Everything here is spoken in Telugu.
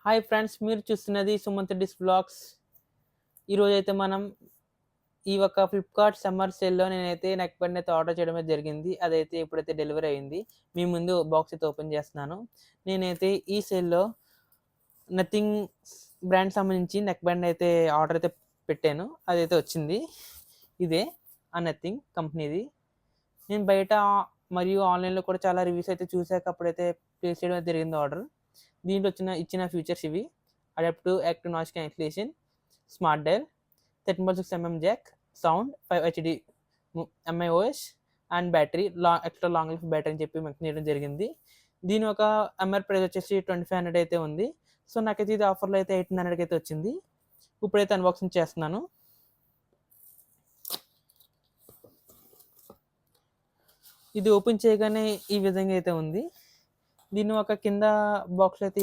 హాయ్ ఫ్రెండ్స్, మీరు చూస్తున్నది సుమంత్ డిస్ వ్లాగ్స్. ఈరోజైతే మనం ఈ ఒక ఫ్లిప్కార్ట్ సమ్మర్ సేల్‌లో నేనైతే నెక్ బ్యాండ్ అయితే ఆర్డర్ చేయడం అయితే జరిగింది. అదైతే ఇప్పుడైతే డెలివరీ అయింది. మీ ముందు బాక్స్ అయితే ఓపెన్ చేస్తున్నాను. నేనైతే ఈ సేల్‌లో నథింగ్ బ్రాండ్ సంబంధించి నెక్ బ్యాండ్ అయితే ఆర్డర్ అయితే పెట్టాను. అదైతే వచ్చింది. ఇదే ఆ నథింగ్ కంపెనీది. నేను బయట మరియు ఆన్‌లైన్‌లో కూడా చాలా రివ్యూస్ అయితే చూసాక అప్పుడైతే ప్లేస్ చేయడం అయితే జరిగింది ఆర్డర్. దీంట్లో ఇచ్చిన ఫీచర్స్ ఇవి: adaptive active noise cancellation, smart dial, 13.6 mm jack, sound, 5 HD MIOS and battery extra long life battery అని చెప్పి మెన్షన్ చేయడం జరిగింది. దీని ఒక ఎంఆర్ ప్రైస్ వచ్చేసి 2500 అయితే ఉంది. సో నాకైతే ఇది ఆఫర్లో అయితే 1800 అయితే వచ్చింది. ఇప్పుడైతే అన్బాక్సింగ్ చేస్తున్నాను. ఇది ఓపెన్ చేయగానే ఈ విధంగా అయితే ఉంది. దీన్ని ఒక కింద బాక్స్ అయితే